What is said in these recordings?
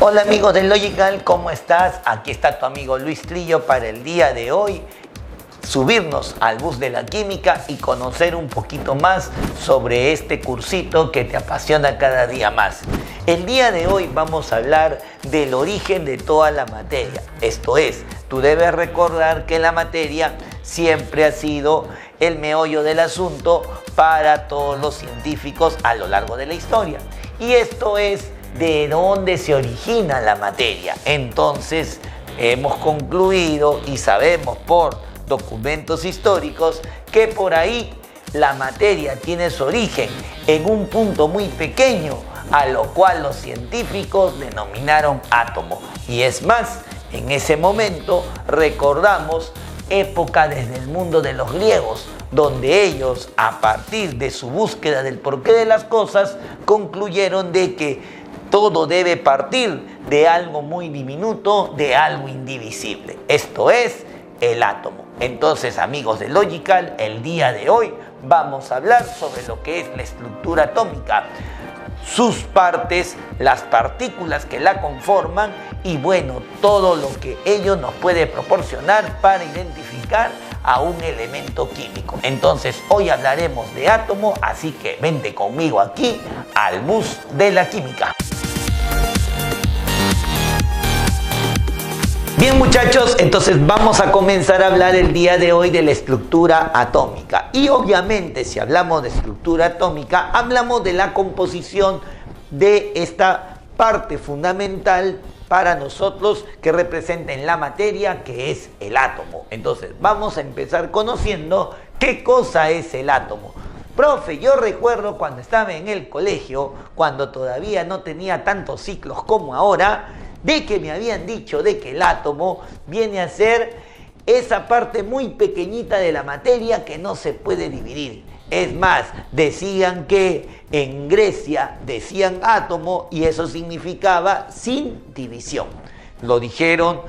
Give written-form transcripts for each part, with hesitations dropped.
Hola amigos de Logical, ¿cómo estás? Aquí está tu amigo Luis Trillo para el día de hoy subirnos al bus de la química y conocer un poquito más sobre este cursito que te apasiona cada día más. El día de hoy vamos a hablar del origen de toda la materia. Esto es, tú debes recordar que la materia siempre ha sido el meollo del asunto para todos los científicos a lo largo de la historia. Y esto es de dónde se origina la materia. Entonces, hemos concluido y sabemos por documentos históricos que por ahí la materia tiene su origen en un punto muy pequeño, a lo cual los científicos denominaron átomo. Y es más, en ese momento recordamos época desde el mundo de los griegos, donde ellos, a partir de su búsqueda del porqué de las cosas, concluyeron de que todo debe partir de algo muy diminuto, de algo indivisible. Esto es el átomo. Entonces, amigos de Logical, el día de hoy vamos a hablar sobre lo que es la estructura atómica, sus partes, las partículas que la conforman y bueno, todo lo que ello nos puede proporcionar para identificar a un elemento químico. Entonces, hoy hablaremos de átomo, así que vente conmigo aquí al bus de la química. Bien muchachos, entonces vamos a comenzar a hablar el día de hoy de la estructura atómica. Y obviamente si hablamos de estructura atómica, hablamos de la composición de esta parte fundamental para nosotros que representa en la materia, que es el átomo. Entonces vamos a empezar conociendo qué cosa es el átomo. Profe, yo recuerdo cuando estaba en el colegio, cuando todavía no tenía tantos ciclos como ahora, de que me habían dicho de que el átomo viene a ser esa parte muy pequeñita de la materia que no se puede dividir. Es más, decían que en Grecia decían átomo y eso significaba sin división. Lo dijeron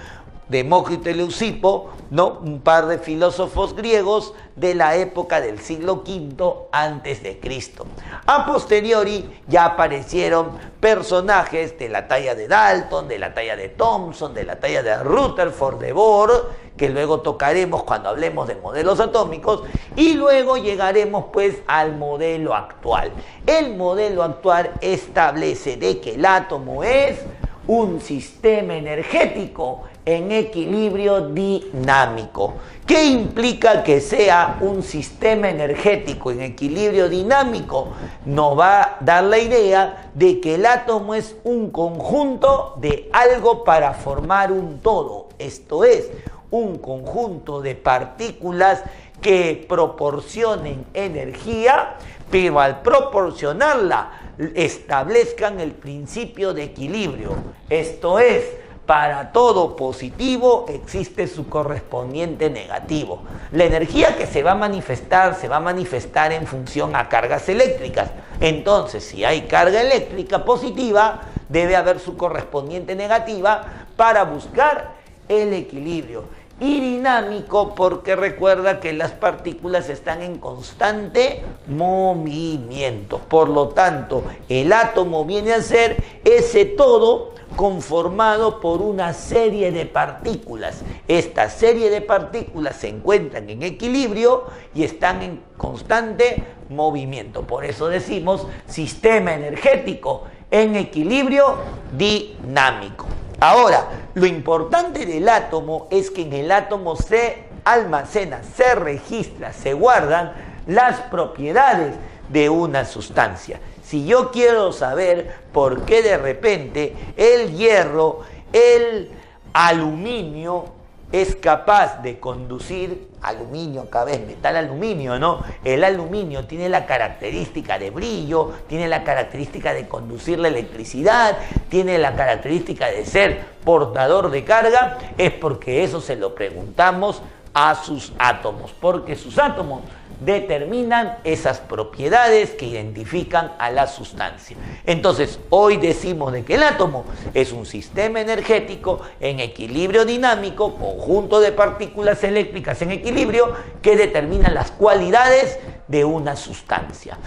Demócrito y Leucipo, ¿no? Un par de filósofos griegos de la época del siglo V antes de Cristo. A posteriori ya aparecieron personajes de la talla de Dalton, de la talla de Thomson, de la talla de Rutherford, de Bohr, que luego tocaremos cuando hablemos de modelos atómicos, y luego llegaremos pues al modelo actual. El modelo actual establece de que el átomo es un sistema energético en equilibrio dinámico. ¿Qué implica que sea un sistema energético en equilibrio dinámico? Nos va a dar la idea de que el átomo es un conjunto de algo para formar un todo. Esto es, un conjunto de partículas que proporcionen energía, pero al proporcionarla establezcan el principio de equilibrio. Esto es, para todo positivo existe su correspondiente negativo. La energía que se va a manifestar en función a cargas eléctricas. Entonces, si hay carga eléctrica positiva, debe haber su correspondiente negativa para buscar el equilibrio. Y dinámico porque recuerda que las partículas están en constante movimiento. Por lo tanto, el átomo viene a ser ese todo conformado por una serie de partículas. Esta serie de partículas se encuentran en equilibrio y están en constante movimiento. Por eso decimos sistema energético en equilibrio dinámico. Ahora, lo importante del átomo es que en el átomo se almacena, se registra, se guardan las propiedades de una sustancia. Si yo quiero saber por qué de repente el hierro, el aluminio es capaz de conducir, aluminio, cada vez metal aluminio, ¿no? El aluminio tiene la característica de brillo, tiene la característica de conducir la electricidad, tiene la característica de ser portador de carga, es porque eso se lo preguntamos a sus átomos, porque sus átomos determinan esas propiedades que identifican a la sustancia. Entonces, hoy decimos de que el átomo es un sistema energético en equilibrio dinámico, conjunto de partículas eléctricas en equilibrio que determinan las cualidades de una sustancia.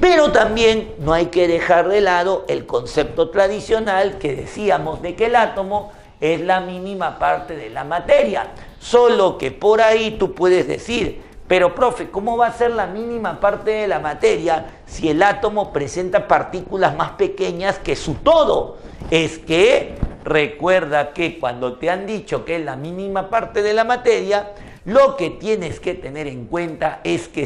Pero también no hay que dejar de lado el concepto tradicional que decíamos de que el átomo es la mínima parte de la materia. Solo que por ahí tú puedes decir, pero profe, ¿cómo va a ser la mínima parte de la materia si el átomo presenta partículas más pequeñas que su todo? Es que recuerda que cuando te han dicho que es la mínima parte de la materia, lo que tienes que tener en cuenta es que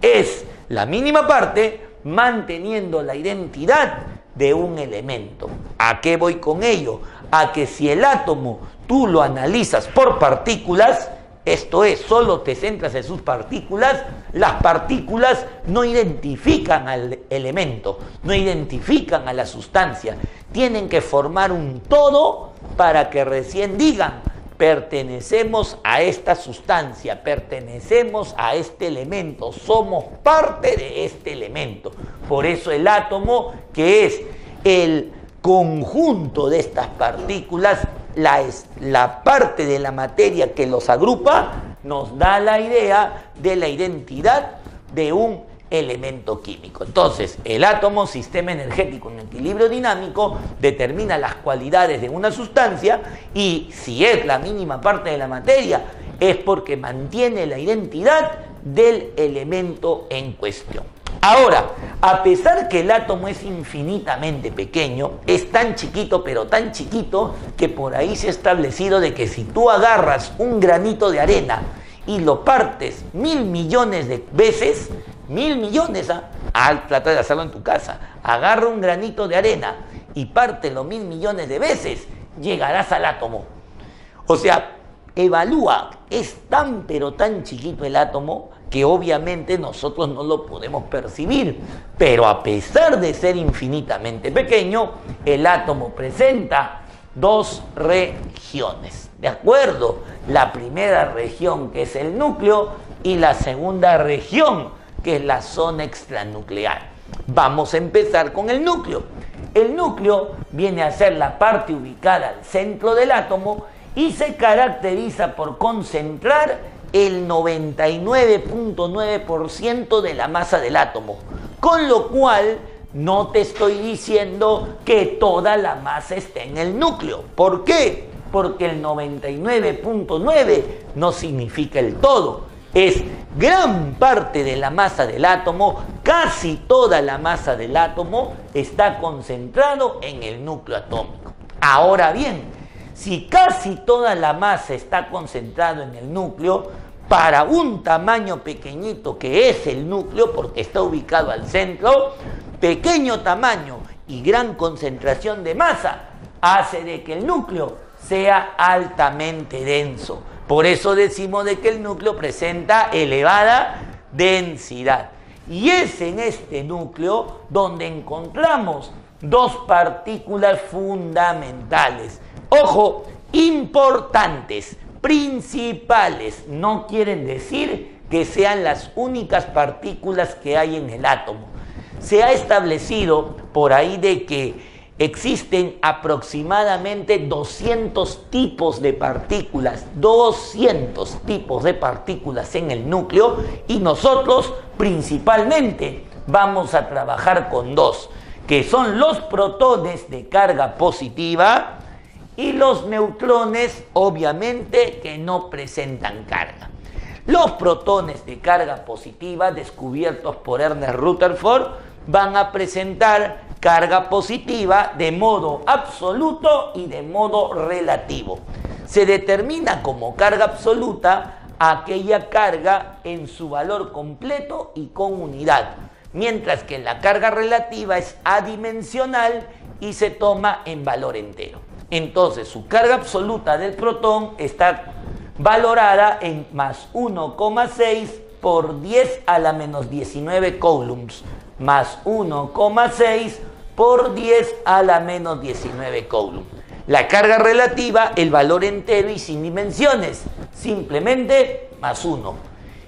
es la mínima parte manteniendo la identidad de un elemento. ¿A qué voy con ello? A que si el átomo tú lo analizas por partículas, esto es, solo te centras en sus partículas, las partículas no identifican al elemento, no identifican a la sustancia. Tienen que formar un todo para que recién digan, pertenecemos a esta sustancia, pertenecemos a este elemento, somos parte de este elemento. Por eso el átomo, que es el conjunto de estas partículas, la parte de la materia que los agrupa, nos da la idea de la identidad de un elemento químico. Entonces, el átomo, sistema energético en equilibrio dinámico, determina las cualidades de una sustancia y si es la mínima parte de la materia, es porque mantiene la identidad del elemento en cuestión. Ahora, a pesar que el átomo es infinitamente pequeño, es tan chiquito, pero tan chiquito, que por ahí se ha establecido de que si tú agarras un granito de arena y lo partes 1.000 millones de veces, 1.000 millones, trata de hacerlo en tu casa, agarra un granito de arena y pártelo 1.000 millones de veces, llegarás al átomo. O sea, evalúa, es tan pero tan chiquito el átomo que obviamente nosotros no lo podemos percibir, pero a pesar de ser infinitamente pequeño, el átomo presenta dos regiones, ¿de acuerdo? La primera región, que es el núcleo, y la segunda región, que es la zona extranuclear. Vamos a empezar con el núcleo. El núcleo viene a ser la parte ubicada al centro del átomo y se caracteriza por concentrar el 99.9% de la masa del átomo, con lo cual no te estoy diciendo que toda la masa esté en el núcleo. ¿Por qué? Porque el 99.9 no significa el todo, es gran parte de la masa del átomo, casi toda la masa del átomo está concentrado en el núcleo atómico. Ahora bien, si casi toda la masa está concentrada en el núcleo, para un tamaño pequeñito que es el núcleo, porque está ubicado al centro, pequeño tamaño y gran concentración de masa hace de que el núcleo sea altamente denso. Por eso decimos de que el núcleo presenta elevada densidad. Y es en este núcleo donde encontramos dos partículas fundamentales. Ojo, importantes, principales. No quieren decir que sean las únicas partículas que hay en el átomo. Se ha establecido por ahí de que existen aproximadamente 200 tipos de partículas, 200 tipos de partículas en el núcleo, y nosotros principalmente vamos a trabajar con dos, que son los protones de carga positiva y los neutrones, obviamente, que no presentan carga. Los protones de carga positiva, descubiertos por Ernest Rutherford, van a presentar carga positiva de modo absoluto y de modo relativo. Se determina como carga absoluta aquella carga en su valor completo y con unidad, mientras que la carga relativa es adimensional y se toma en valor entero. Entonces, su carga absoluta del protón está valorada en más 1,6 por 10 a la menos 19 coulombs, más 1,6 por 10 a la menos 19 coulombs. La carga relativa, el valor entero y sin dimensiones, simplemente más 1.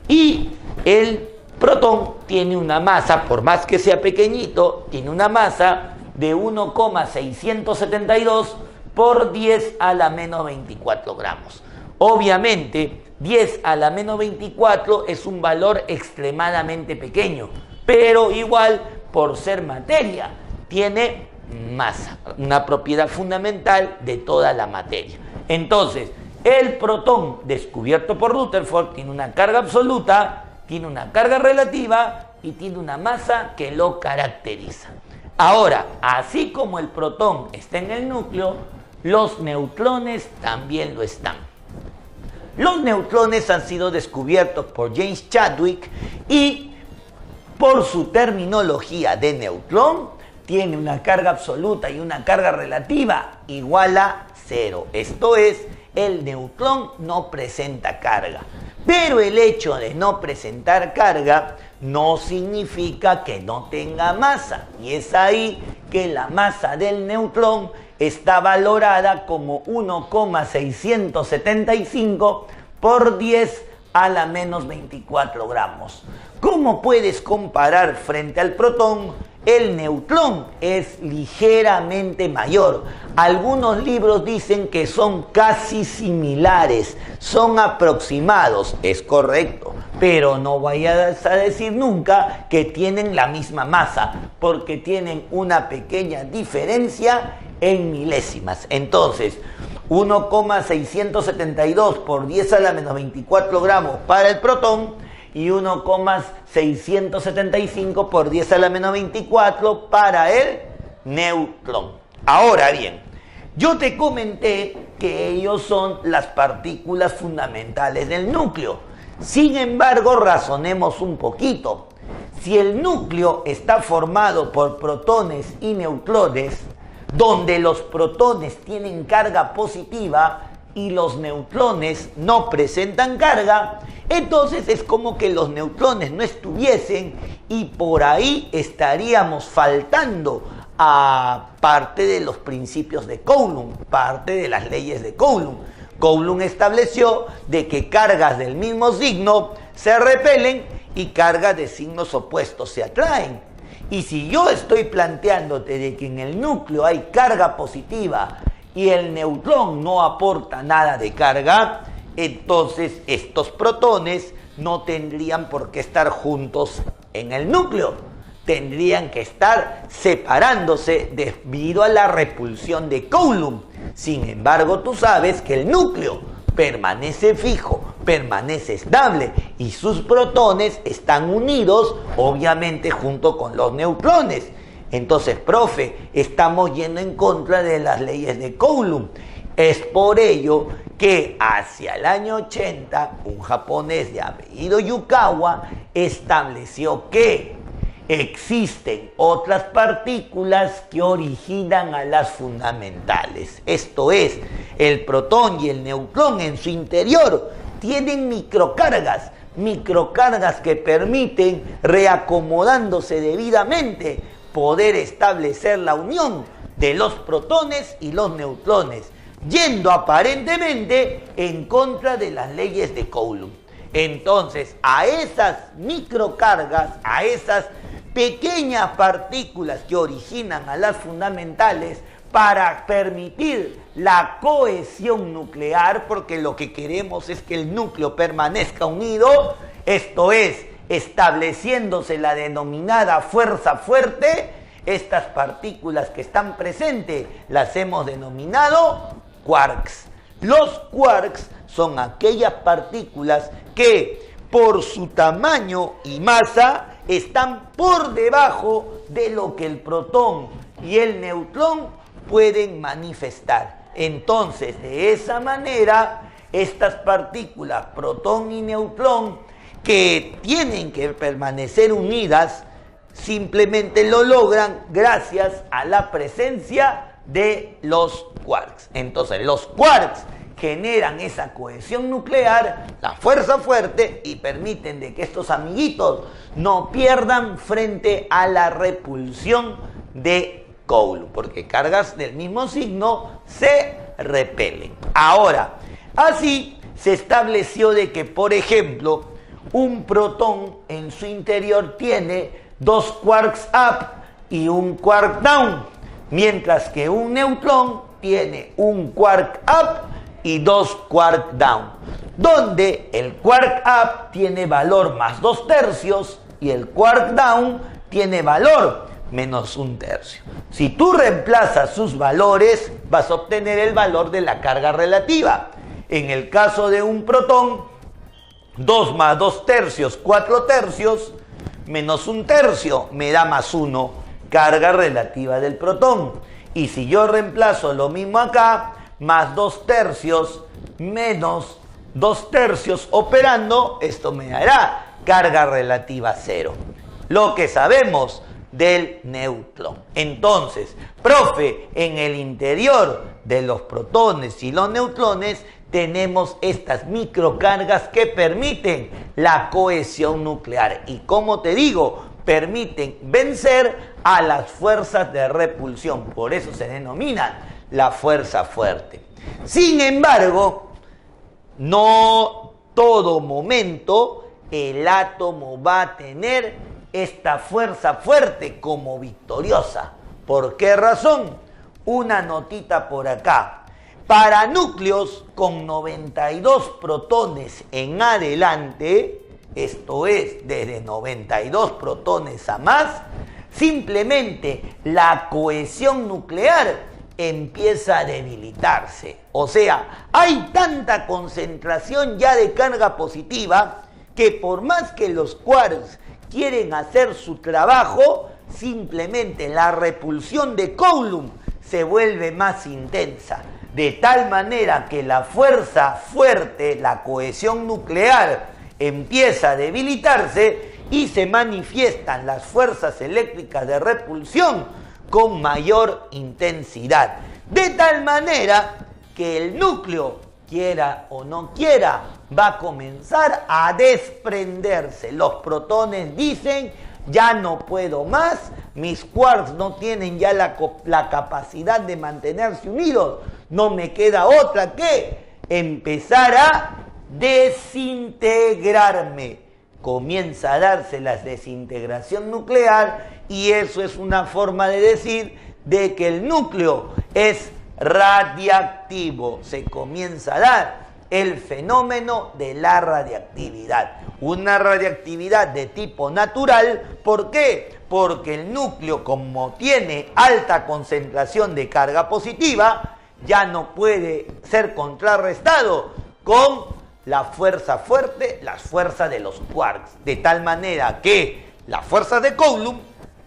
Y el protón tiene una masa, por más que sea pequeñito, tiene una masa de 1,672 por 10 a la menos 24 gramos. Obviamente, 10 a la menos 24 es un valor extremadamente pequeño. pero igual, por ser materia, tiene masa, una propiedad fundamental de toda la materia. Entonces, el protón descubierto por Rutherford tiene una carga absoluta, tiene una carga relativa y tiene una masa que lo caracteriza. Ahora, así como el protón está en el núcleo, los neutrones también lo están. Los neutrones han sido descubiertos por James Chadwick y por su terminología de neutrón tiene una carga absoluta y una carga relativa igual a 0. Esto es, el neutrón no presenta carga. Pero el hecho de no presentar carga no significa que no tenga masa. Y es ahí que la masa del neutrón está valorada como 1,675 por 10 a la menos 24 gramos. ¿Cómo puedes comparar frente al protón? El neutrón es ligeramente mayor. Algunos libros dicen que son casi similares, son aproximados, es correcto, pero no vayas a decir nunca que tienen la misma masa, porque tienen una pequeña diferencia en milésimas. Entonces, 1,672 por 10 a la menos 24 gramos para el protón y 1,675 por 10 a la menos 24 para el neutrón. Ahora bien, yo te comenté que ellos son las partículas fundamentales del núcleo. Sin embargo, razonemos un poquito. Si el núcleo está formado por protones y neutrones, donde los protones tienen carga positiva y los neutrones no presentan carga, entonces es como que los neutrones no estuviesen y por ahí estaríamos faltando a parte de los principios de Coulomb, parte de las leyes de Coulomb. Coulomb estableció de que cargas del mismo signo se repelen y cargas de signos opuestos se atraen. Y si yo estoy planteándote de que en el núcleo hay carga positiva y el neutrón no aporta nada de carga, entonces estos protones no tendrían por qué estar juntos en el núcleo. Tendrían que estar separándose debido a la repulsión de Coulomb. Sin embargo, tú sabes que el núcleo permanece fijo, permanece estable y sus protones están unidos, obviamente, junto con los neutrones. Entonces, profe, estamos yendo en contra de las leyes de Coulomb. Es por ello que hacia el año 80, un japonés de apellido Yukawa estableció que existen otras partículas que originan a las fundamentales. Esto es, el protón y el neutrón en su interior tienen microcargas que permiten, reacomodándose debidamente, poder establecer la unión de los protones y los neutrones, yendo aparentemente en contra de las leyes de Coulomb. Entonces, a esas microcargas, a esas pequeñas partículas que originan a las fundamentales, para permitir la cohesión nuclear, porque lo que queremos es que el núcleo permanezca unido, esto es, estableciéndose la denominada fuerza fuerte, estas partículas que están presentes las hemos denominado quarks. Los quarks son aquellas partículas que por su tamaño y masa están por debajo de lo que el protón y el neutrón pueden manifestar. Entonces, de esa manera, estas partículas, protón y neutrón, que tienen que permanecer unidas, simplemente lo logran gracias a la presencia de los quarks. Entonces, los quarks generan esa cohesión nuclear, la fuerza fuerte, y permiten de que estos amiguitos no pierdan frente a la repulsión de Coulomb, porque cargas del mismo signo se repelen. Ahora, así se estableció de que, por ejemplo, un protón en su interior tiene 2 quarks up y un quark down, mientras que un neutrón tiene un quark up y 2 quark down, donde el quark up tiene valor más 2/3 y el quark down tiene valor -1/3. Si tú reemplazas sus valores, vas a obtener el valor de la carga relativa. En el caso de un protón, 2 más 2/3, 4/3, -1/3 me da +1, carga relativa del protón. Y si yo reemplazo lo mismo acá, más 2/3 menos 2/3 operando, esto me dará carga relativa 0. Lo que sabemos del neutrón. Entonces, profe, en el interior de los protones y los neutrones tenemos estas microcargas que permiten la cohesión nuclear y, como te digo, permiten vencer a las fuerzas de repulsión. Por eso se denominan la fuerza fuerte. Sin embargo, no todo momento el átomo va a tener esta fuerza fuerte como victoriosa. ¿Por qué razón? Una notita por acá. Para núcleos con 92 protones en adelante, esto es, desde 92 protones a más, simplemente la cohesión nuclear empieza a debilitarse. O sea, hay tanta concentración ya de carga positiva que por más que los quarks quieren hacer su trabajo, simplemente la repulsión de Coulomb se vuelve más intensa. De tal manera que la fuerza fuerte, la cohesión nuclear, empieza a debilitarse y se manifiestan las fuerzas eléctricas de repulsión con mayor intensidad. De tal manera que el núcleo, quiera o no quiera, va a comenzar a desprenderse. Los protones dicen: ya no puedo más, mis quarks no tienen ya la capacidad de mantenerse unidos, no me queda otra que empezar a desintegrarme. Comienza a darse la desintegración nuclear y eso es una forma de decir de que el núcleo es radiactivo. Se comienza a dar el fenómeno de la radiactividad. Una radiactividad de tipo natural. ¿Por qué? Porque el núcleo, como tiene alta concentración de carga positiva, ya no puede ser contrarrestado con la fuerza fuerte, las fuerzas de los quarks. De tal manera que las fuerzas de Coulomb,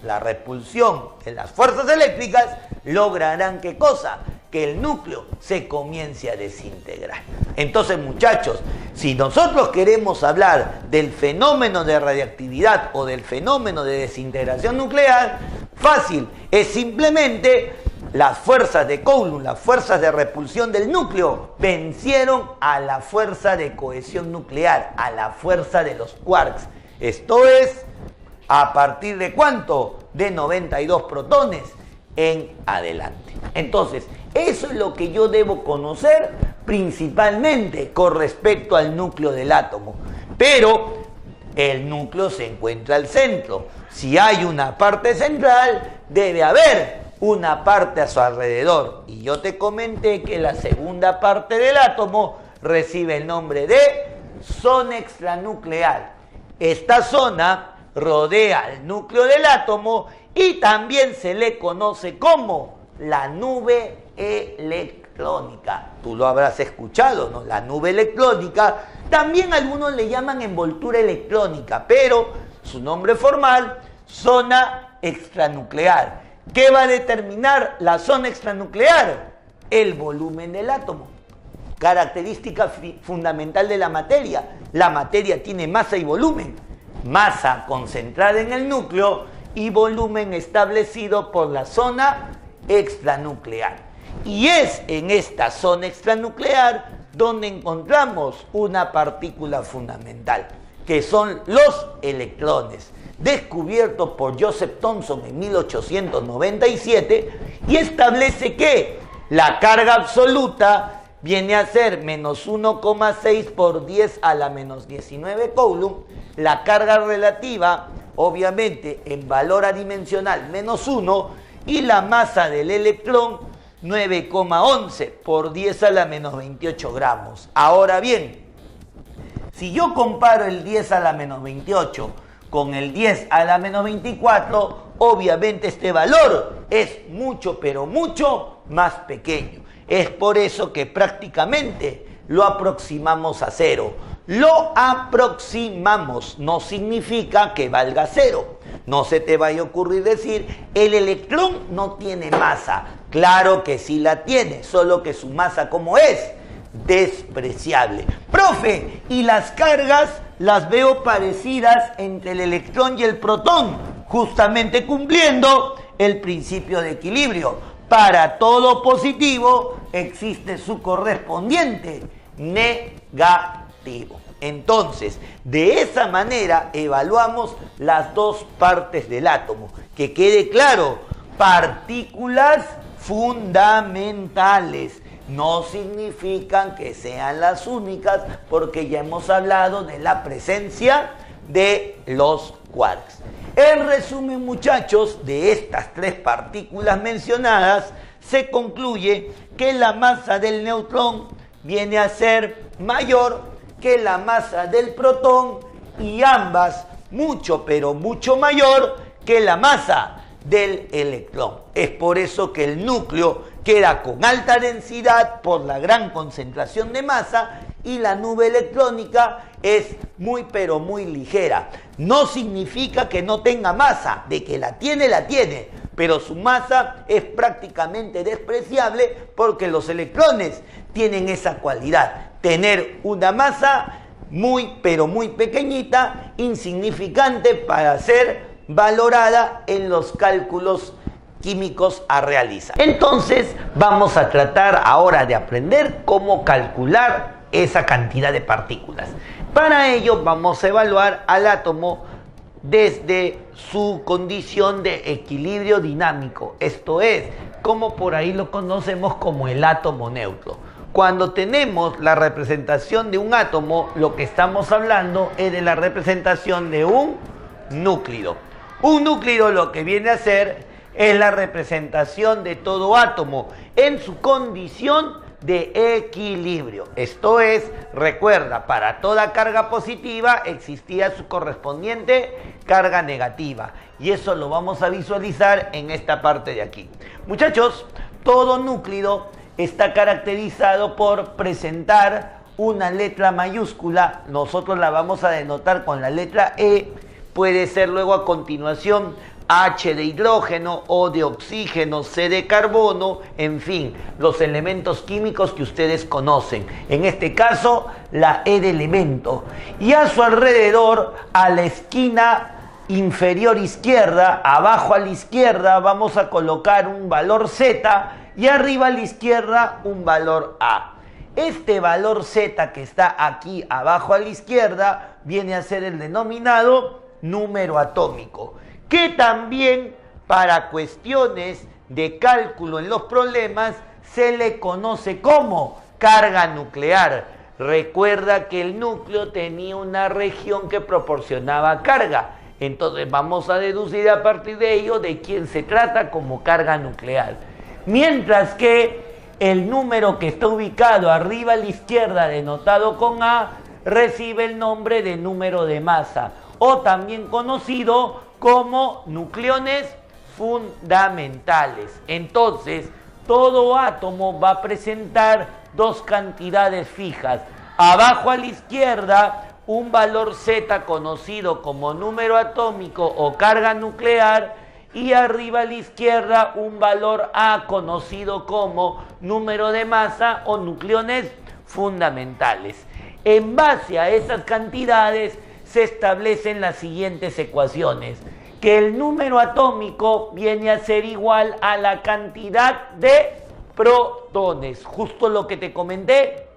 la repulsión de las fuerzas eléctricas, lograrán ¿qué cosa? Que el núcleo se comience a desintegrar. Entonces, muchachos, si nosotros queremos hablar del fenómeno de radiactividad o del fenómeno de desintegración nuclear, fácil, es simplemente las fuerzas de Coulomb, las fuerzas de repulsión del núcleo, vencieron a la fuerza de cohesión nuclear, a la fuerza de los quarks. Esto es, ¿a partir de cuánto? De 92 protones en adelante. Entonces, eso es lo que yo debo conocer principalmente con respecto al núcleo del átomo. Pero el núcleo se encuentra al centro. Si hay una parte central, debe haber una parte a su alrededor. Y yo te comenté que la segunda parte del átomo recibe el nombre de zona extranuclear. Esta zona rodea el núcleo del átomo y también se le conoce como la nube electrónica. Tú lo habrás escuchado, ¿no? La nube electrónica. También algunos le llaman envoltura electrónica, pero su nombre formal, zona extranuclear. ¿Qué va a determinar la zona extranuclear? El volumen del átomo. Característica fundamental de la materia. La materia tiene masa y volumen. Masa concentrada en el núcleo y volumen establecido por la zona extranuclear. Y es en esta zona extranuclear donde encontramos una partícula fundamental, que son los electrones, descubiertos por Joseph Thomson en 1897, y establece que la carga absoluta viene a ser menos 1,6 por 10 a la menos 19 Coulomb, la carga relativa, obviamente en valor adimensional, menos 1, y la masa del electrón, 9,11 por 10 a la menos 28 gramos. Ahora bien, si yo comparo el 10 a la menos 28 con el 10 a la menos 24, obviamente este valor es mucho, pero mucho más pequeño. Es por eso que prácticamente lo aproximamos a cero. Lo aproximamos, no significa que valga cero. No se te vaya a ocurrir decir, el electrón no tiene masa. Claro que sí la tiene, solo que su masa, ¿cómo es? Despreciable. Profe, y las cargas las veo parecidas entre el electrón y el protón, justamente cumpliendo el principio de equilibrio. Para todo positivo existe su correspondiente negativo. Entonces, de esa manera evaluamos las dos partes del átomo. Que quede claro, partículas fundamentales. No significan que sean las únicas, porque ya hemos hablado de la presencia de los quarks. En resumen, muchachos, de estas tres partículas mencionadas, se concluye que la masa del neutrón viene a ser mayor que la masa del protón y ambas mucho, pero mucho mayor que la masa del electrón. Es por eso que el núcleo queda con alta densidad por la gran concentración de masa y la nube electrónica es muy pero muy ligera. No significa que no tenga masa, de que la tiene, pero su masa es prácticamente despreciable porque los electrones tienen esa cualidad, tener una masa muy pero muy pequeñita, insignificante para ser valorada en los cálculos químicos a realizar. Entonces vamos a tratar ahora de aprender cómo calcular esa cantidad de partículas. Para ello vamos a evaluar al átomo desde su condición de equilibrio dinámico, esto es, como por ahí lo conocemos como el átomo neutro. Cuando tenemos la representación de un átomo, lo que estamos hablando es de la representación de un núcleo. Un núcleo lo que viene a ser es la representación de todo átomo en su condición de equilibrio. Esto es, recuerda, para toda carga positiva existía su correspondiente carga negativa. Y eso lo vamos a visualizar en esta parte de aquí. Muchachos, todo núcleo está caracterizado por presentar una letra mayúscula. Nosotros la vamos a denotar con la letra E. Puede ser luego a continuación H de hidrógeno, O de oxígeno, C de carbono, en fin, los elementos químicos que ustedes conocen. En este caso, la E de elemento. Y a su alrededor, a la esquina inferior izquierda, abajo a la izquierda, vamos a colocar un valor Z y arriba a la izquierda un valor A. Este valor Z que está aquí abajo a la izquierda viene a ser el denominado número atómico, que también para cuestiones de cálculo en los problemas se le conoce como carga nuclear. Recuerda que el núcleo tenía una región que proporcionaba carga, entonces vamos a deducir a partir de ello de quién se trata como carga nuclear. Mientras que el número que está ubicado arriba a la izquierda, denotado con A, recibe el nombre de número de masa, o también conocido como nucleones fundamentales. Entonces, todo átomo va a presentar dos cantidades fijas. Abajo a la izquierda, un valor Z conocido como número atómico o carga nuclear, y arriba a la izquierda un valor A conocido como número de masa o nucleones fundamentales. En base a esas cantidades se establecen las siguientes ecuaciones, que el número atómico viene a ser igual a la cantidad de protones, justo lo que te comenté.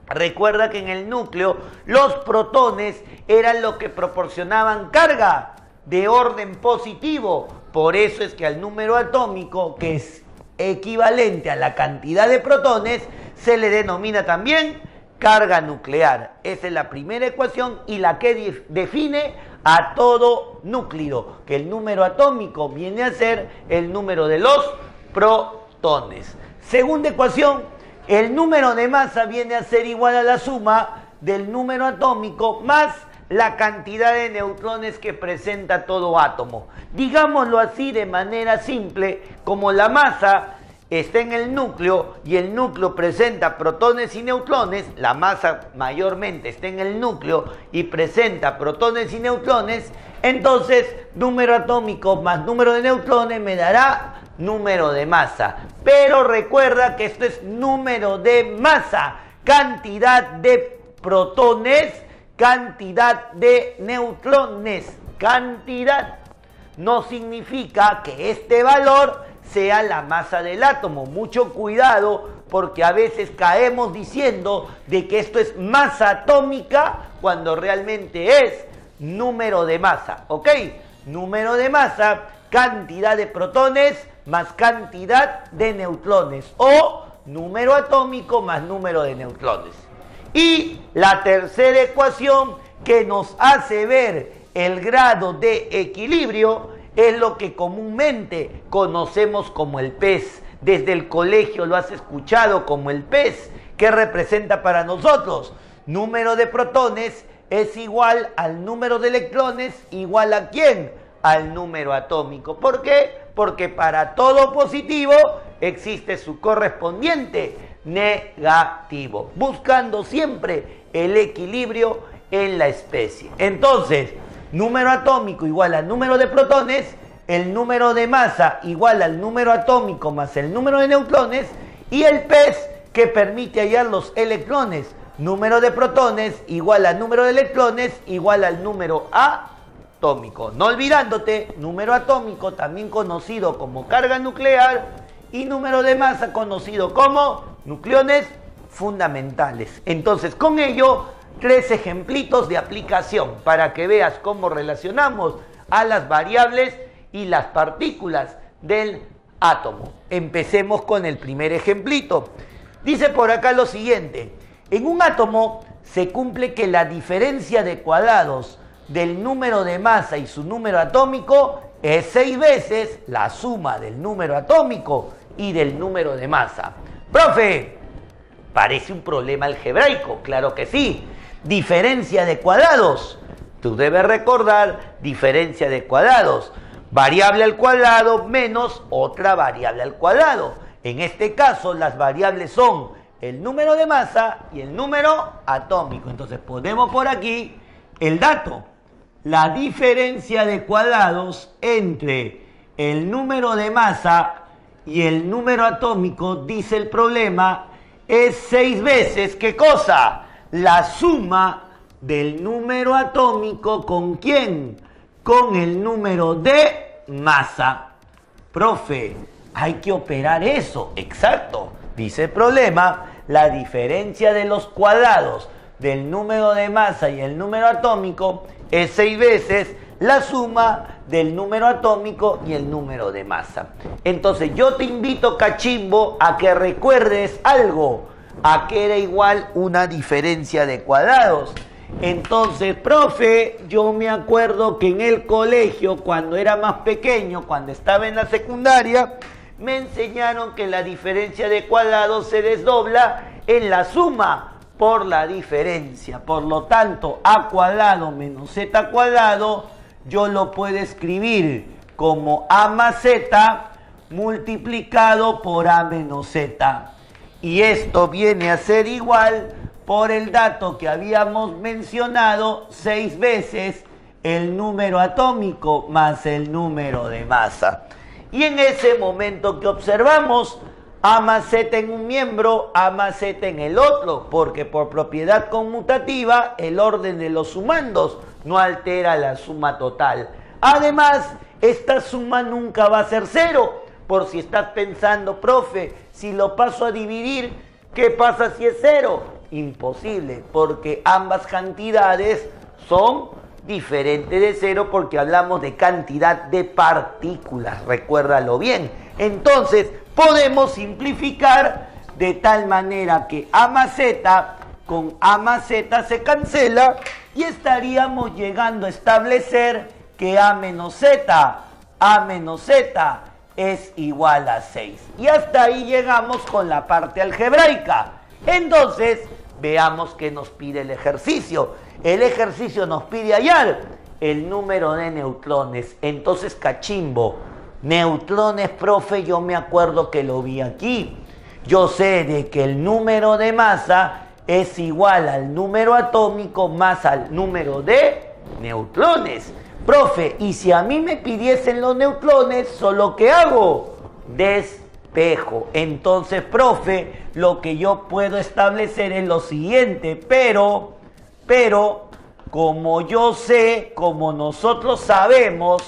Recuerda que en el núcleo los protones eran lo que proporcionaban carga de orden positivo, por eso es que al número atómico, que es equivalente a la cantidad de protones, se le denomina también carga nuclear. Esa es la primera ecuación y la que define a todo núcleo, que el número atómico viene a ser el número de los protones. Segunda ecuación, el número de masa viene a ser igual a la suma del número atómico más la cantidad de neutrones que presenta todo átomo. Digámoslo así de manera simple, como la masa está en el núcleo y el núcleo presenta protones y neutrones, la masa mayormente está en el núcleo y presenta protones y neutrones, entonces número atómico más número de neutrones me dará número de masa. Pero recuerda que esto es número de masa, cantidad de protones, cantidad de neutrones, cantidad. No significa que este valor sea la masa del átomo. Mucho cuidado, porque a veces caemos diciendo de que esto es masa atómica cuando realmente es número de masa, ¿ok? Número de masa, cantidad de protones más cantidad de neutrones, o número atómico más número de neutrones. Y la tercera ecuación que nos hace ver el grado de equilibrio es lo que comúnmente conocemos como el pez. Desde el colegio lo has escuchado como el pez. ¿Qué representa para nosotros? Número de protones es igual al número de electrones, igual a ¿quién? Al número atómico. ¿Por qué? Porque para todo positivo existe su correspondiente negativo, buscando siempre el equilibrio en la especie. Entonces, número atómico igual al número de protones, el número de masa igual al número atómico más el número de neutrones, y el pez que permite hallar los electrones, número de protones igual al número de electrones igual al número atómico. No olvidándote, número atómico también conocido como carga nuclear y número de masa conocido como nucleones fundamentales. Entonces, con ello, 3 ejemplitos de aplicación para que veas cómo relacionamos a las variables y las partículas del átomo. Empecemos con el primer ejemplito. Dice por acá lo siguiente: en un átomo se cumple que la diferencia de cuadrados del número de masa y su número atómico es 6 veces la suma del número atómico y del número de masa. Profe, parece un problema algebraico. Claro que sí. Diferencia de cuadrados. Tú debes recordar diferencia de cuadrados. Variable al cuadrado menos otra variable al cuadrado. En este caso, las variables son el número de masa y el número atómico. Entonces, ponemos por aquí el dato. La diferencia de cuadrados entre el número de masa y el número atómico, dice el problema, es 6 veces, ¿qué cosa? La suma del número atómico, ¿con quién? Con el número de masa. Profe, hay que operar eso. Exacto. Dice el problema, la diferencia de los cuadrados del número de masa y el número atómico es 6 veces la suma del número atómico y el número de masa. Entonces yo te invito, cachimbo, a que recuerdes algo. ¿A qué era igual una diferencia de cuadrados? Entonces, profe, yo me acuerdo que en el colegio, cuando era más pequeño, cuando estaba en la secundaria, me enseñaron que la diferencia de cuadrados se desdobla en la suma por la diferencia. Por lo tanto, a cuadrado menos z cuadrado, yo lo puedo escribir como a más z multiplicado por a menos z. Y esto viene a ser igual, por el dato que habíamos mencionado, 6 veces el número atómico más el número de masa. Y en ese momento que observamos, a más z en un miembro, a más z en el otro, porque por propiedad conmutativa el orden de los sumandos no altera la suma total. Además, esta suma nunca va a ser 0, por si estás pensando, profe, si lo paso a dividir, ¿qué pasa si es 0? Imposible, porque ambas cantidades son diferentes de 0, porque hablamos de cantidad de partículas, recuérdalo bien. Entonces, podemos simplificar de tal manera que a más z con a más z se cancela y estaríamos llegando a establecer que a menos z es igual a 6. Y hasta ahí llegamos con la parte algebraica. Entonces, Veamos qué nos pide el ejercicio. El ejercicio nos pide hallar el número de neutrones. Entonces, cachimbo, neutrones, profe, yo me acuerdo que lo vi aquí. Yo sé de que el número de masa es igual al número atómico más al número de neutrones. Profe, y si a mí me pidiesen los neutrones, ¿solo qué hago? Despejo. Entonces, profe, lo que yo puedo establecer es lo siguiente, pero, como yo sé, como nosotros sabemos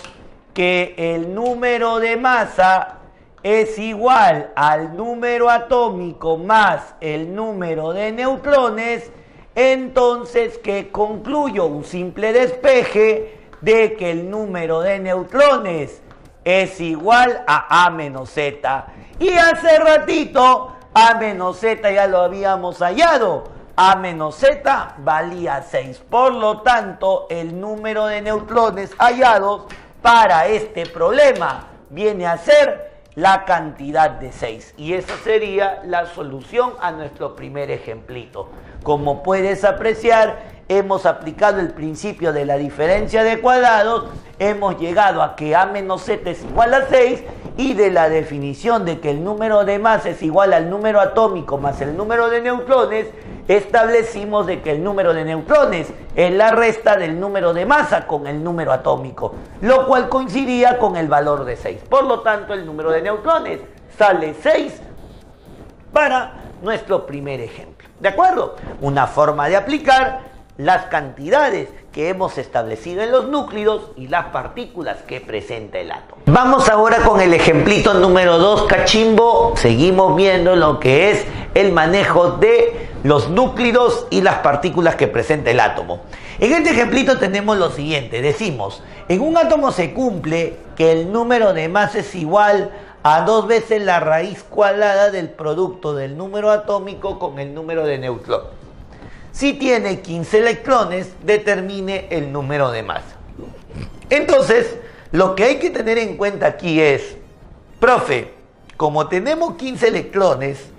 que el número de masa es igual al número atómico más el número de neutrones, entonces, ¿qué concluyo? Un simple despeje de que el número de neutrones es igual a A menos Z. Y hace ratito, A menos Z ya lo habíamos hallado. A menos Z valía 6. Por lo tanto, el número de neutrones hallados para este problema viene a ser la cantidad de 6. Y esa sería la solución a nuestro primer ejemplito. Como puedes apreciar, hemos aplicado el principio de la diferencia de cuadrados, hemos llegado a que A menos Z es igual a 6, y de la definición de que el número de masa es igual al número atómico más el número de neutrones, establecimos de que el número de neutrones es la resta del número de masa con el número atómico, lo cual coincidía con el valor de 6. Por lo tanto, el número de neutrones sale 6 para nuestro primer ejemplo. ¿De acuerdo? Una forma de aplicar las cantidades que hemos establecido en los núcleos y las partículas que presenta el átomo. Vamos ahora con el ejemplito número 2, cachimbo. Seguimos viendo lo que es el manejo de los núcleos y las partículas que presenta el átomo. En este ejemplito tenemos lo siguiente. Decimos, en un átomo se cumple que el número de masa es igual a 2 veces la raíz cuadrada del producto del número atómico con el número de neutrones. Si tiene 15 electrones, determine el número de masa. Entonces, lo que hay que tener en cuenta aquí es, profe, como tenemos 15 electrones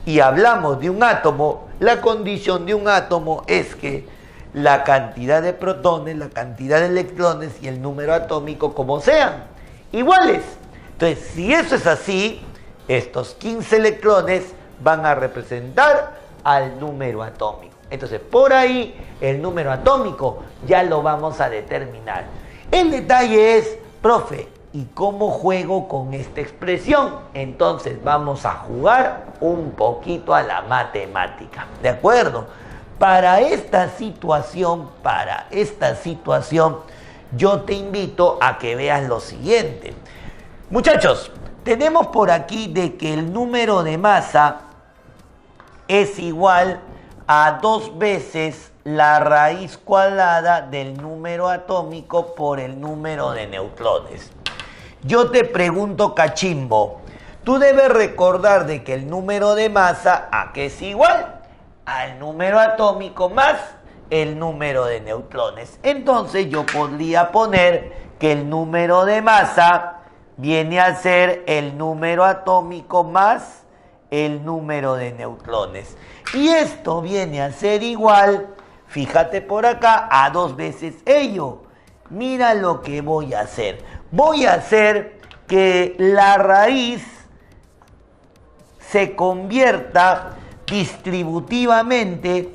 y hablamos de un átomo, la condición de un átomo es que la cantidad de protones, la cantidad de electrones y el número atómico como sean iguales. Entonces, si eso es así, estos 15 electrones van a representar al número atómico. Entonces, por ahí, el número atómico ya lo vamos a determinar. El detalle es, profe, ¿y cómo juego con esta expresión? Entonces, vamos a jugar un poquito a la matemática. ¿De acuerdo? Para esta situación, yo te invito a que veas lo siguiente. Muchachos, tenemos por aquí de que el número de masa es igual a 2 veces la raíz cuadrada del número atómico por el número de neutrones. Yo te pregunto, cachimbo, tú debes recordar de que el número de masa, ¿a qué es igual? Al número atómico más el número de neutrones. Entonces yo podría poner que el número de masa viene a ser el número atómico más el número de neutrones. Y esto viene a ser igual, fíjate por acá, a 2 veces ello. Mira lo que voy a hacer. Voy a hacer que la raíz se convierta distributivamente,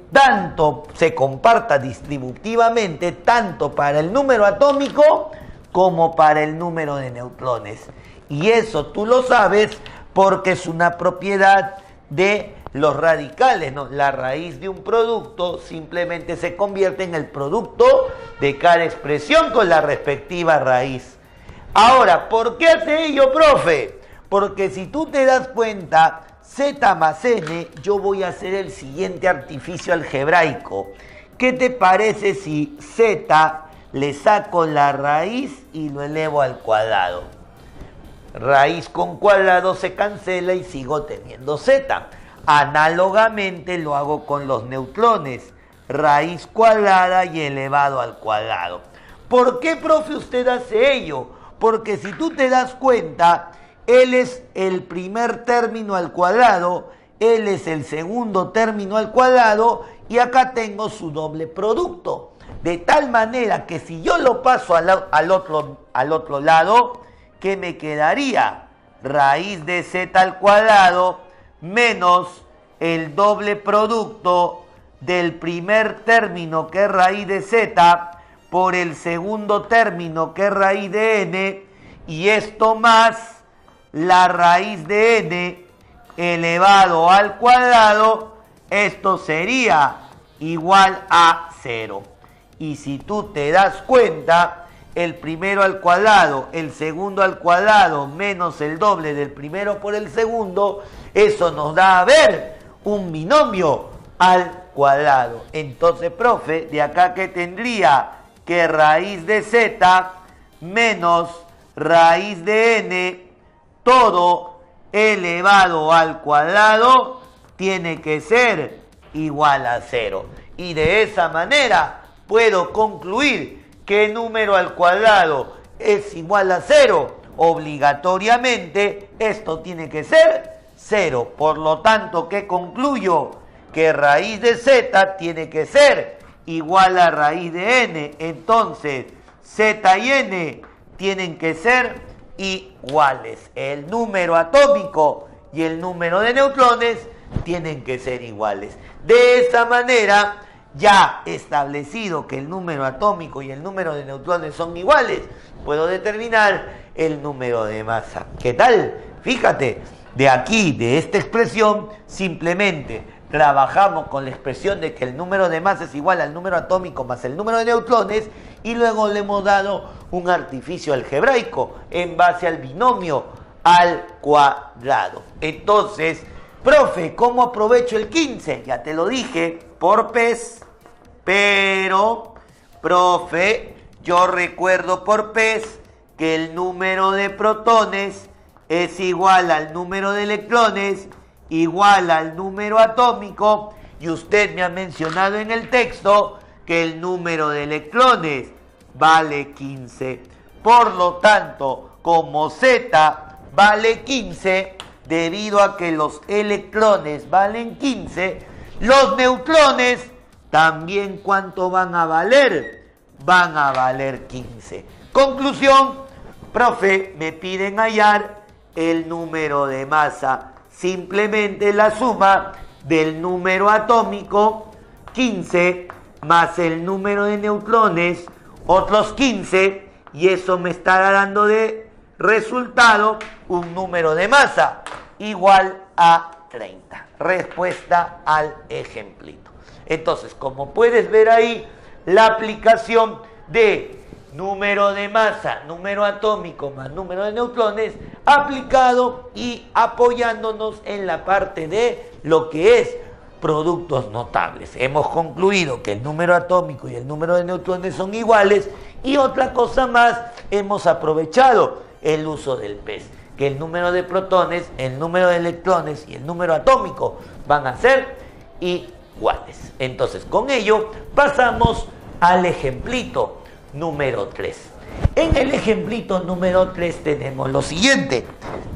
se comparta distributivamente tanto para el número atómico como para el número de neutrones. Y eso tú lo sabes porque es una propiedad de los radicales, ¿no? La raíz de un producto simplemente se convierte en el producto de cada expresión con la respectiva raíz. Ahora, ¿por qué hace ello, profe? Porque si tú te das cuenta, Z más N, yo voy a hacer el siguiente artificio algebraico. ¿Qué te parece si Z le saco la raíz y lo elevo al cuadrado? Raíz con cuadrado se cancela y sigo teniendo Z. Análogamente lo hago con los neutrones. Raíz cuadrada y elevado al cuadrado. ¿Por qué, profe, usted hace ello? Porque si tú te das cuenta, él es el primer término al cuadrado, L es el segundo término al cuadrado y acá tengo su doble producto. De tal manera que si yo lo paso al otro lado, ¿qué me quedaría? Raíz de z al cuadrado menos el doble producto del primer término, que es raíz de z, por el segundo término, que es raíz de n, y esto más la raíz de n elevado al cuadrado. Esto sería igual a 0. Y si tú te das cuenta, el primero al cuadrado, el segundo al cuadrado, menos el doble del primero por el segundo, eso nos da a ver un binomio al cuadrado. Entonces, profe, de acá que tendría que raíz de z menos raíz de n, todo elevado al cuadrado, tiene que ser igual a 0. Y de esa manera puedo concluir que número al cuadrado es igual a 0. Obligatoriamente esto tiene que ser 0. Por lo tanto, ¿qué concluyo? Que raíz de z tiene que ser igual a raíz de n. Entonces, z y n tienen que ser iguales. El número atómico y el número de neutrones tienen que ser iguales. De esa manera, ya establecido que el número atómico y el número de neutrones son iguales, puedo determinar el número de masa. ¿Qué tal? Fíjate, de aquí, de esta expresión, simplemente trabajamos con la expresión de que el número de masa es igual al número atómico más el número de neutrones, y luego le hemos dado un artificio algebraico en base al binomio al cuadrado. Entonces, profe, ¿cómo aprovecho el 15? Ya te lo dije, por PES, pero, profe, yo recuerdo por PES que el número de protones es igual al número de electrones igual al número atómico, y usted me ha mencionado en el texto que el número de electrones vale 15. Por lo tanto, como Z vale 15, debido a que los electrones valen 15, los neutrones también, ¿cuánto van a valer? Van a valer 15. Conclusión, profe, me piden hallar el número de masa. Simplemente la suma del número atómico, 15, más el número de neutrones, otros 15, y eso me estará dando de resultado un número de masa igual a 30. Respuesta al ejemplito. Entonces, como puedes ver ahí, la aplicación de número de masa, número atómico más número de neutrones, aplicado y apoyándonos en la parte de lo que es productos notables. Hemos concluido que el número atómico y el número de neutrones son iguales, y otra cosa más, hemos aprovechado el uso del PES, que el número de protones, el número de electrones y el número atómico van a ser iguales. Entonces, con ello pasamos al ejemplito número 3. En el ejemplito número 3 tenemos lo siguiente.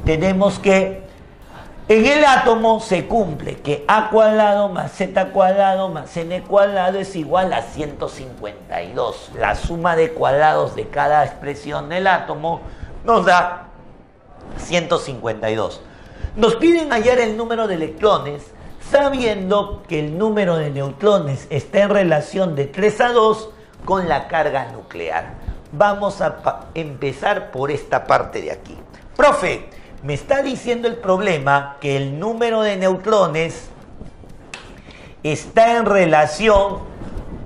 Tenemos que en el átomo se cumple que a cuadrado más z cuadrado más n cuadrado es igual a 152. La suma de cuadrados de cada expresión del átomo nos da 152. Nos piden hallar el número de electrones, sabiendo que el número de neutrones está en relación de 3 a 2 con la carga nuclear. Vamos a empezar por esta parte de aquí. Profe, me está diciendo el problema que el número de neutrones está en relación.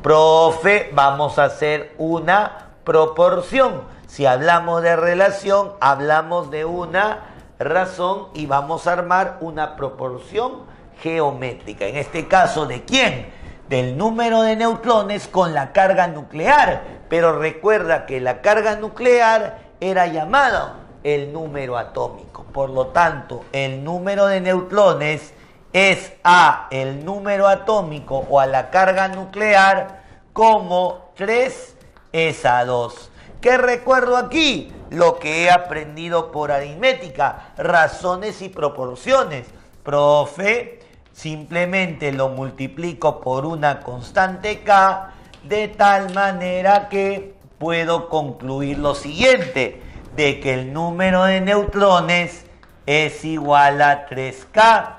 Profe, vamos a hacer una proporción. Si hablamos de relación, hablamos de una razón y vamos a armar una proporción geométrica. En este caso, ¿de quién? Del número de neutrones con la carga nuclear. Pero recuerda que la carga nuclear era llamado el número atómico. Por lo tanto, el número de neutrones es a el número atómico o a la carga nuclear como 3 es a 2. ¿Qué recuerdo aquí? Lo que he aprendido por aritmética, razones y proporciones. Profe, simplemente lo multiplico por una constante K, de tal manera que puedo concluir lo siguiente, de que el número de neutrones es igual a 3K,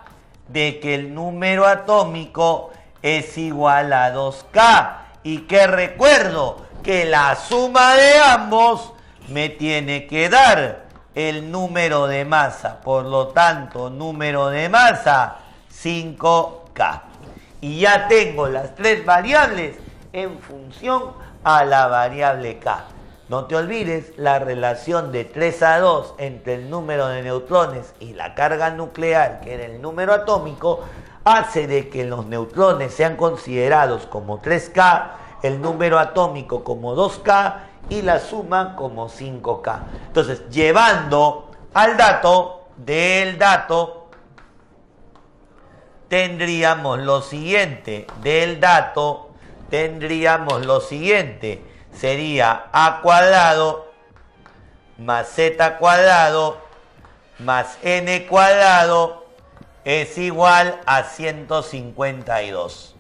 de que el número atómico es igual a 2K, y que recuerdo que la suma de ambos me tiene que dar el número de masa. Por lo tanto, número de masa 5K. Y ya tengo las tres variables en función a la variable K. No te olvides la relación de 3:2 entre el número de neutrones y la carga nuclear, que era el número atómico, hace de que los neutrones sean considerados como 3K, el número atómico como 2K y la suma como 5K. Entonces, llevando al dato, del dato, tendríamos lo siguiente, sería a cuadrado más z cuadrado más n cuadrado es igual a 152,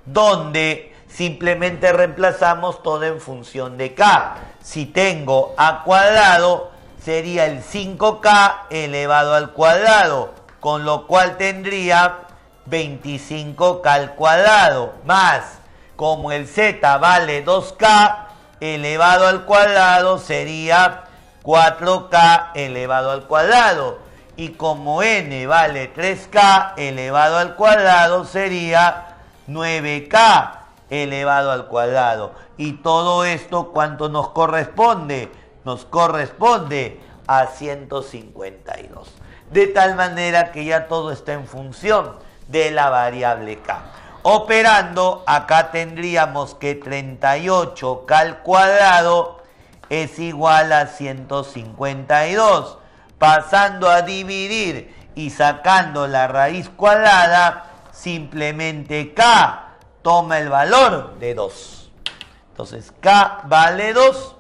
donde simplemente reemplazamos todo en función de k. Si tengo a cuadrado, sería el 5k elevado al cuadrado, con lo cual tendría 25k al cuadrado, más, como el z vale 2k elevado al cuadrado, sería 4k elevado al cuadrado. Y como n vale 3k elevado al cuadrado, sería 9k elevado al cuadrado. Y todo esto, ¿cuánto nos corresponde? Nos corresponde a 152. De tal manera que ya todo está en función de la variable k. Operando, acá tendríamos que 38k al cuadrado es igual a 152. Pasando a dividir y sacando la raíz cuadrada, simplemente k toma el valor de 2. Entonces k vale 2.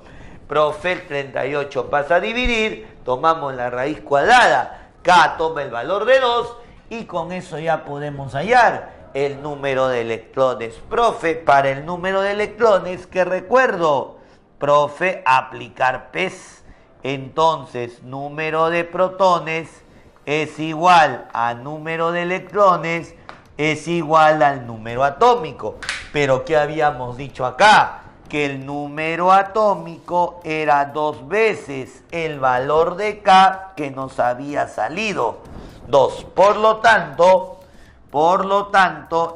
Profe, el 38 pasa a dividir, tomamos la raíz cuadrada, k toma el valor de 2 y con eso ya podemos hallar el número de electrones. Profe, para el número de electrones, ¿qué recuerdo? Profe, aplicar PES. Entonces, número de protones es igual a número de electrones es igual al número atómico. Pero ¿qué habíamos dicho acá? Que el número atómico era 2 veces el valor de K que nos había salido. 2. Por lo tanto,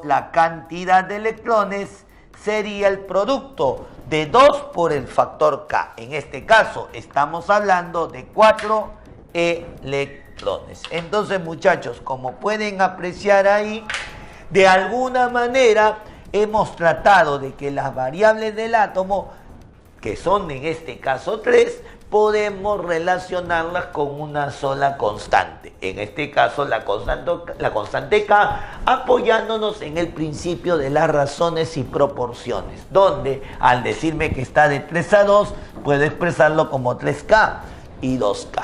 la cantidad de electrones sería el producto de 2 por el factor K. En este caso, estamos hablando de 4 electrones. Entonces, muchachos, como pueden apreciar ahí, de alguna manera hemos tratado de que las variables del átomo, que son en este caso 3, podemos relacionarlas con una sola constante. En este caso, la constante K, apoyándonos en el principio de las razones y proporciones, donde al decirme que está de 3:2, puedo expresarlo como 3K y 2K.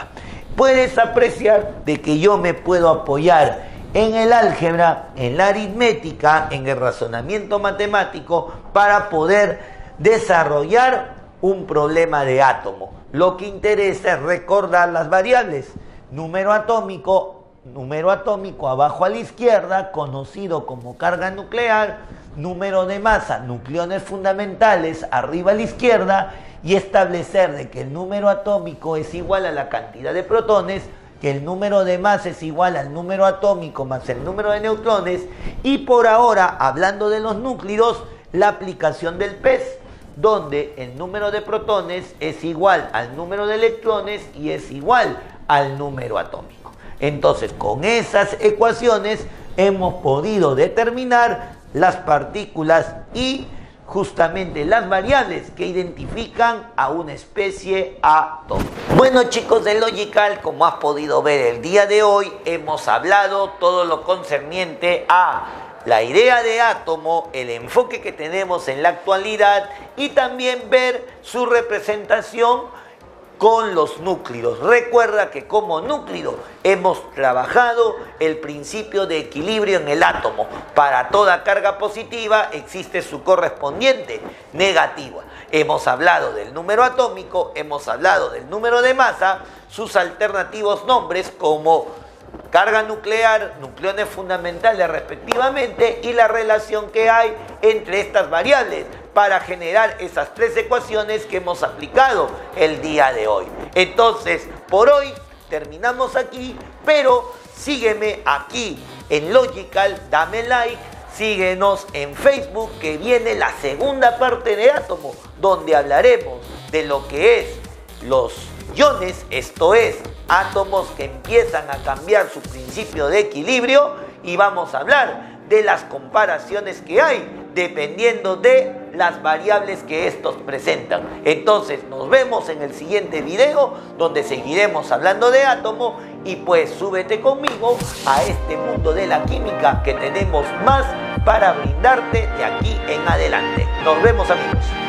Puedes apreciar de que yo me puedo apoyar en el álgebra, en la aritmética, en el razonamiento matemático, para poder desarrollar un problema de átomo. Lo que interesa es recordar las variables. Número atómico abajo a la izquierda, conocido como carga nuclear. Número de masa, nucleones fundamentales, arriba a la izquierda. Y establecer de que el número atómico es igual a la cantidad de protones, que el número de masa es igual al número atómico más el número de neutrones. Y por ahora, hablando de los núcleos, la aplicación del PES, donde el número de protones es igual al número de electrones y es igual al número atómico. Entonces, con esas ecuaciones hemos podido determinar las partículas y justamente las variables que identifican a una especie atómica. Bueno, chicos de Logical, como has podido ver el día de hoy, hemos hablado todo lo concerniente a la idea de átomo, el enfoque que tenemos en la actualidad y también ver su representación con los núclidos. Recuerda que como núcleo hemos trabajado el principio de equilibrio en el átomo. Para toda carga positiva existe su correspondiente negativa. Hemos hablado del número atómico, hemos hablado del número de masa, sus alternativos nombres como carga nuclear, nucleones fundamentales respectivamente, y la relación que hay entre estas variables para generar esas tres ecuaciones que hemos aplicado el día de hoy. Entonces, por hoy terminamos aquí, pero sígueme aquí en Logical, dame like, síguenos en Facebook, que viene la segunda parte de Átomo, donde hablaremos de lo que es los iones, esto es, átomos que empiezan a cambiar su principio de equilibrio, y vamos a hablar de las comparaciones que hay dependiendo de las variables que estos presentan. Entonces nos vemos en el siguiente video, donde seguiremos hablando de átomo, y pues súbete conmigo a este mundo de la química, que tenemos más para brindarte de aquí en adelante. Nos vemos, amigos.